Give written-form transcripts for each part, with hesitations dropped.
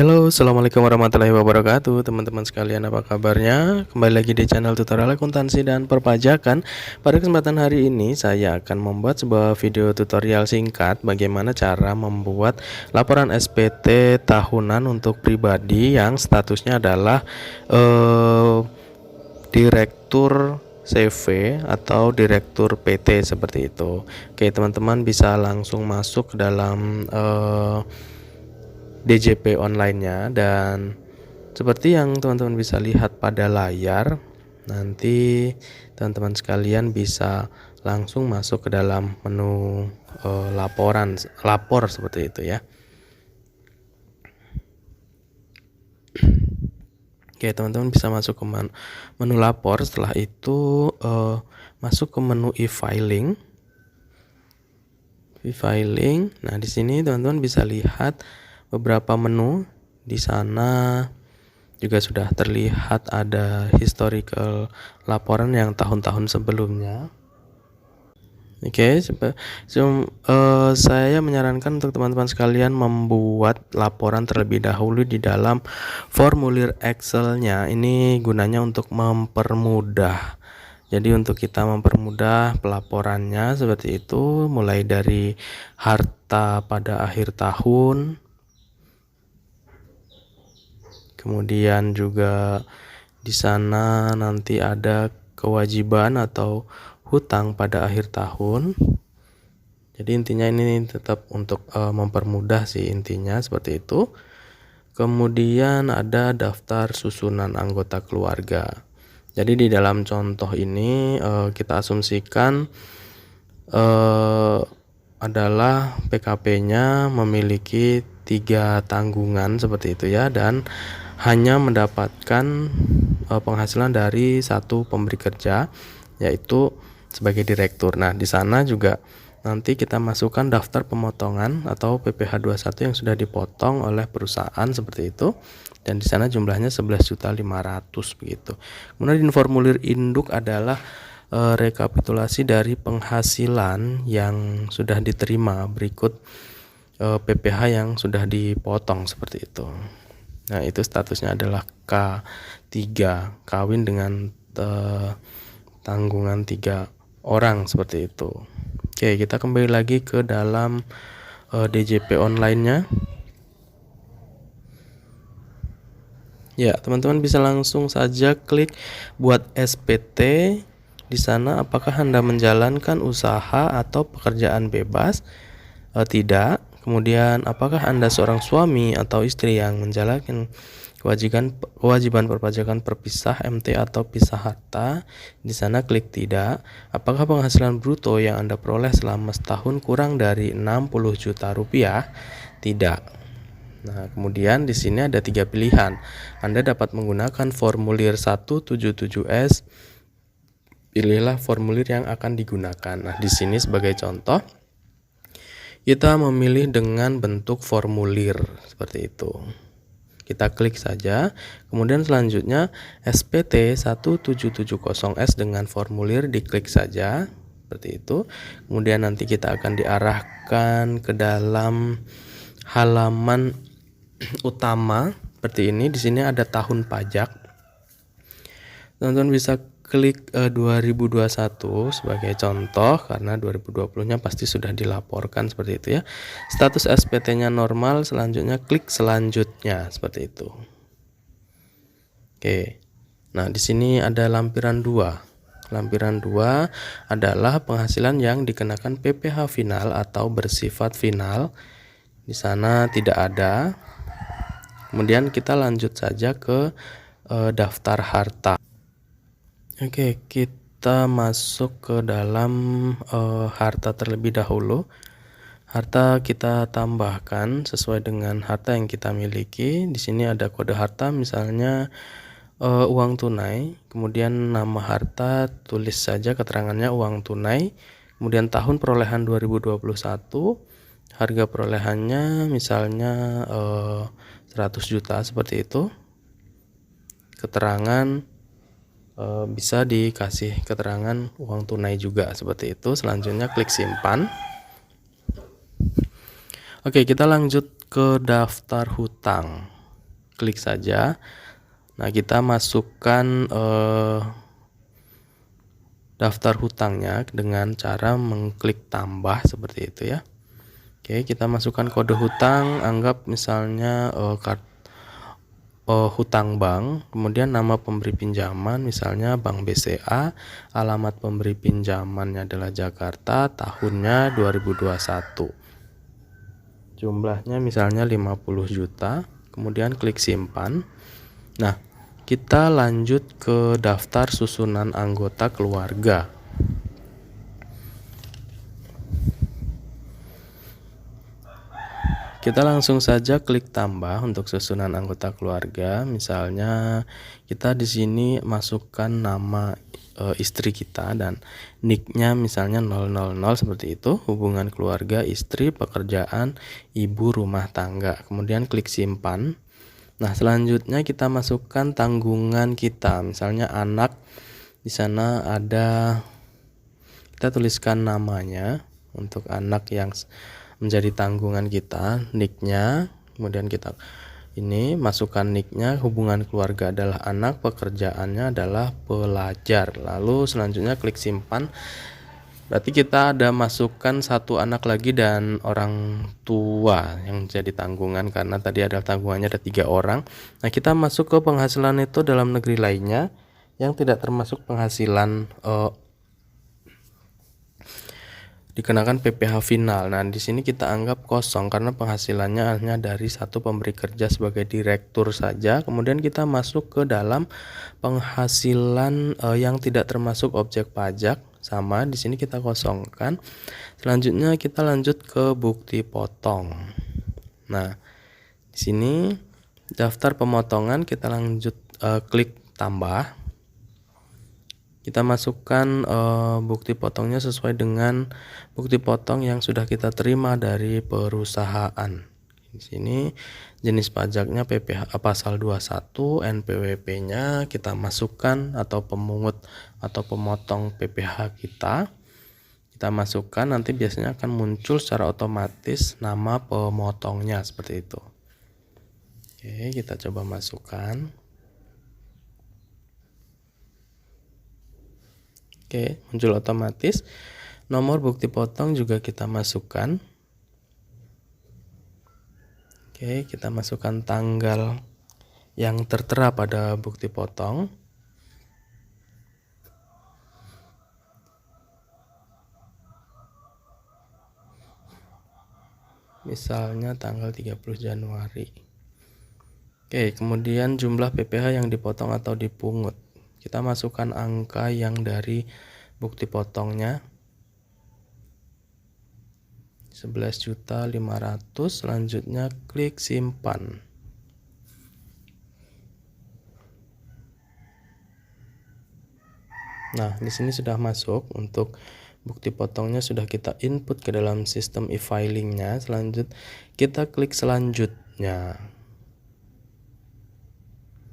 Halo, assalamualaikum warahmatullahi wabarakatuh, teman-teman sekalian, apa kabarnya? Kembali lagi di channel tutorial akuntansi dan perpajakan. Pada kesempatan hari ini saya akan membuat sebuah video tutorial singkat bagaimana cara membuat laporan SPT tahunan untuk pribadi yang statusnya adalah direktur CV atau direktur PT seperti itu. Oke, teman-teman bisa langsung masuk ke dalam DJP online-nya, dan seperti yang teman-teman bisa lihat pada layar, nanti teman-teman sekalian bisa langsung masuk ke dalam menu lapor seperti itu ya. Oke, teman-teman bisa masuk ke menu lapor. Setelah itu masuk ke menu e-filing. Nah, di sini teman-teman bisa lihat beberapa menu. Di sana juga sudah terlihat ada historical laporan yang tahun-tahun sebelumnya. Oke, saya menyarankan untuk teman-teman sekalian membuat laporan terlebih dahulu di dalam formulir Excel-nya. Ini gunanya untuk mempermudah. Jadi untuk kita mempermudah pelaporannya seperti itu, mulai dari harta pada akhir tahun, kemudian juga di sana nanti ada kewajiban atau hutang pada akhir tahun. Jadi intinya ini tetap untuk mempermudah sih, intinya seperti itu. Kemudian ada daftar susunan anggota keluarga. Jadi di dalam contoh ini kita asumsikan adalah PKP-nya memiliki 3 tanggungan seperti itu ya, dan hanya mendapatkan penghasilan dari satu pemberi kerja, yaitu sebagai direktur. Nah, di sana juga nanti kita masukkan daftar pemotongan atau PPh 21 yang sudah dipotong oleh perusahaan seperti itu, dan di sana jumlahnya 11.500.000 begitu. Kemudian di formulir induk adalah rekapitulasi dari penghasilan yang sudah diterima berikut PPh yang sudah dipotong seperti itu. Nah, itu statusnya adalah K3, kawin dengan tanggungan 3 orang seperti itu. Oke, kita kembali lagi ke dalam DJP online-nya. Ya, teman-teman bisa langsung saja klik buat SPT. Di sana apakah Anda menjalankan usaha atau pekerjaan bebas? Tidak. Kemudian apakah Anda seorang suami atau istri yang menjalankan kewajiban perpajakan perpisah MT atau pisah harta? Di sana klik tidak. Apakah penghasilan bruto yang Anda peroleh selama setahun kurang dari 60 juta rupiah? Tidak. Nah, kemudian di sini ada 3 pilihan. Anda dapat menggunakan formulir 177S. Pilihlah formulir yang akan digunakan. Nah, di sini sebagai contoh kita memilih dengan bentuk formulir seperti itu. Kita klik saja. Kemudian selanjutnya SPT 1770S dengan formulir diklik saja seperti itu. Kemudian nanti kita akan diarahkan ke dalam halaman utama seperti ini. Di sini ada tahun pajak. Teman-teman bisa klik 2021 sebagai contoh, karena 2020-nya pasti sudah dilaporkan seperti itu ya. Status SPT-nya normal, selanjutnya klik selanjutnya seperti itu. Oke. Nah, di sini ada lampiran 2. Lampiran 2 adalah penghasilan yang dikenakan PPh final atau bersifat final. Di sana tidak ada. Kemudian kita lanjut saja ke daftar harta. Oke, kita masuk ke dalam harta terlebih dahulu. Harta kita tambahkan sesuai dengan harta yang kita miliki. Di sini ada kode harta, misalnya uang tunai. Kemudian nama harta tulis saja keterangannya uang tunai. Kemudian tahun perolehan 2021. Harga perolehannya misalnya 100 juta seperti itu. Keterangan bisa dikasih keterangan uang tunai juga seperti itu. Selanjutnya klik simpan. Oke, kita lanjut ke daftar hutang. klik saja. Nah, kita masukkan daftar hutangnya dengan cara mengklik tambah seperti itu ya. Oke, kita masukkan kode hutang, anggap misalnya hutang bank, kemudian nama pemberi pinjaman misalnya Bank BCA, alamat pemberi pinjamannya adalah Jakarta, tahunnya 2021. Jumlahnya misalnya 50 juta, kemudian klik simpan. Nah, kita lanjut ke daftar susunan anggota keluarga. Kita langsung saja klik tambah untuk susunan anggota keluarga. Misalnya kita di sini masukkan nama istri kita dan nicknya misalnya 000 seperti itu. Hubungan keluarga, istri, pekerjaan, ibu, rumah tangga. Kemudian klik simpan. Nah, selanjutnya kita masukkan tanggungan kita. Misalnya anak, di sana ada, kita tuliskan namanya untuk anak yang menjadi tanggungan kita, nicknya, kemudian kita ini masukkan nicknya, hubungan keluarga adalah anak, pekerjaannya adalah pelajar. Lalu selanjutnya klik simpan. Berarti kita ada masukkan satu anak lagi dan orang tua yang jadi tanggungan, karena tadi ada tanggungannya ada 3 orang. Nah, kita masuk ke penghasilan itu dalam negeri lainnya yang tidak termasuk penghasilan dikenakan PPh final. Nah, di sini kita anggap kosong karena penghasilannya hanya dari satu pemberi kerja sebagai direktur saja. Kemudian kita masuk ke dalam penghasilan yang tidak termasuk objek pajak. Sama, di sini kita kosongkan. Selanjutnya kita lanjut ke bukti potong. Nah, di sini daftar pemotongan kita lanjut klik tambah. Kita masukkan bukti potongnya sesuai dengan bukti potong yang sudah kita terima dari perusahaan. Di sini jenis pajaknya PPh pasal 21, NPWP-nya kita masukkan atau pemungut atau pemotong PPh kita. Kita masukkan, nanti biasanya akan muncul secara otomatis nama pemotongnya seperti itu. Oke, kita coba masukkan. Oke, muncul otomatis. Nomor bukti potong juga kita masukkan. Oke, kita masukkan tanggal yang tertera pada bukti potong. Misalnya tanggal 30 Januari. Oke, kemudian jumlah PPh yang dipotong atau dipungut. Kita masukkan angka yang dari bukti potongnya 11.500.000. Selanjutnya klik simpan. Nah, di sini sudah masuk. Untuk bukti potongnya sudah kita input ke dalam sistem e-filingnya. Selanjutnya kita klik selanjutnya.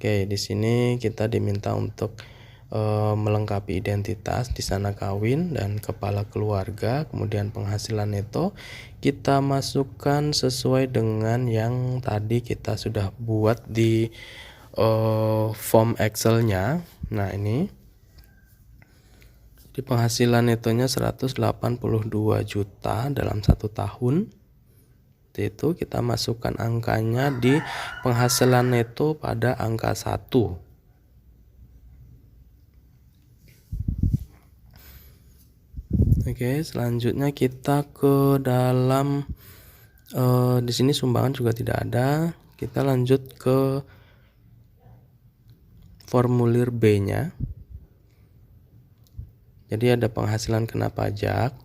Oke, di sini kita diminta untuk melengkapi identitas, di sana kawin dan kepala keluarga, kemudian penghasilan neto kita masukkan sesuai dengan yang tadi kita sudah buat di form Excel-nya. Nah, ini di penghasilan netonya 182 juta dalam 1 tahun. Itu kita masukkan angkanya di penghasilan neto pada angka 1. Oke, selanjutnya kita ke dalam di sini sumbangan juga tidak ada. Kita lanjut ke formulir B-nya. Jadi ada penghasilan kena pajak.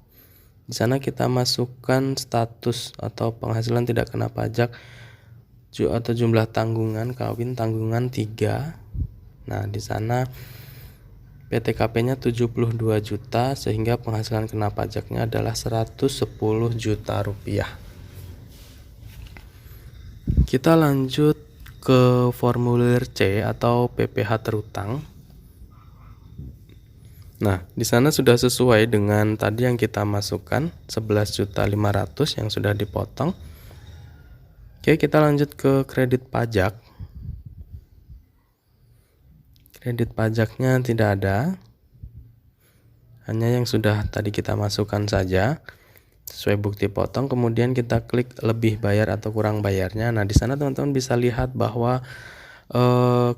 Di sana kita masukkan status atau penghasilan tidak kena pajak atau jumlah tanggungan kawin tanggungan 3. Nah, di sana PTKP-nya 72 juta sehingga penghasilan kena pajaknya adalah 110 juta rupiah. Kita lanjut ke formulir C atau PPh terutang. Nah, di sana sudah sesuai dengan tadi yang kita masukkan 11.500.000 yang sudah dipotong. Oke, kita lanjut ke kredit pajak. Kredit pajaknya tidak ada, hanya yang sudah tadi kita masukkan saja sesuai bukti potong. Kemudian kita klik lebih bayar atau kurang bayarnya. Nah, di sana teman-teman bisa lihat bahwa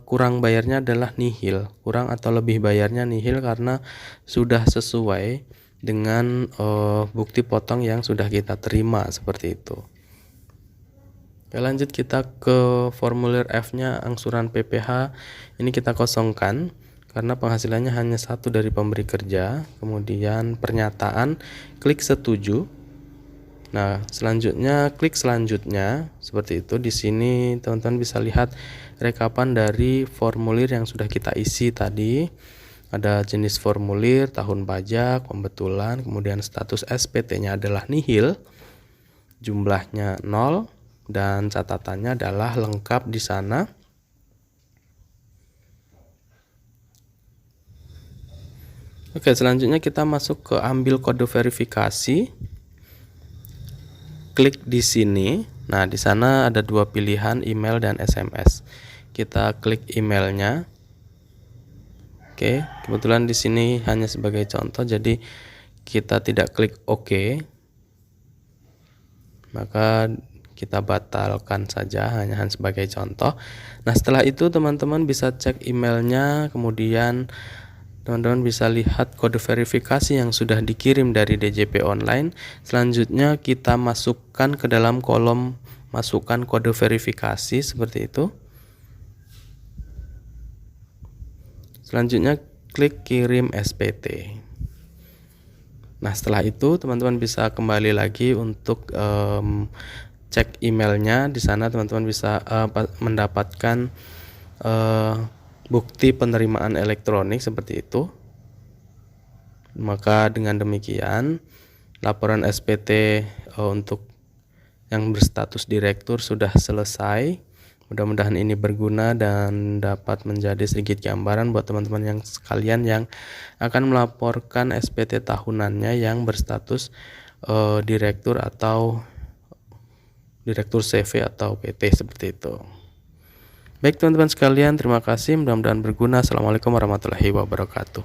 kurang bayarnya adalah nihil, kurang atau lebih bayarnya nihil karena sudah sesuai dengan bukti potong yang sudah kita terima, seperti itu. Oke, lanjut kita ke formulir F-nya angsuran PPh. Ini kita kosongkan karena penghasilannya hanya satu dari pemberi kerja. Kemudian pernyataan, klik setuju. Nah, selanjutnya klik selanjutnya, seperti itu. Di sini teman-teman bisa lihat rekapan dari formulir yang sudah kita isi tadi. Ada jenis formulir, tahun pajak, pembetulan, kemudian status SPT-nya adalah nihil, jumlahnya 0, dan catatannya adalah lengkap di sana. Oke, selanjutnya kita masuk ke ambil kode verifikasi. Klik di sini. Nah, di sana ada dua pilihan, email dan SMS. Kita klik emailnya. Oke, kebetulan di sini hanya sebagai contoh, jadi kita tidak klik OK. Maka kita batalkan saja, hanya sebagai contoh. Nah, setelah itu teman-teman bisa cek emailnya, kemudian teman-teman bisa lihat kode verifikasi yang sudah dikirim dari DJP Online. Selanjutnya kita masukkan ke dalam kolom masukkan kode verifikasi, seperti itu. Selanjutnya klik kirim SPT. Nah, setelah itu teman-teman bisa kembali lagi untuk cek emailnya. Di sana teman-teman bisa mendapatkan bukti penerimaan elektronik, seperti itu. Maka dengan demikian laporan SPT untuk yang berstatus direktur sudah selesai. Mudah-mudahan ini berguna dan dapat menjadi sedikit gambaran buat teman-teman yang sekalian yang akan melaporkan SPT tahunannya yang berstatus direktur atau direktur CV atau PT, seperti itu. Baik teman-teman sekalian, terima kasih, mudah-mudahan berguna. Assalamualaikum warahmatullahi wabarakatuh.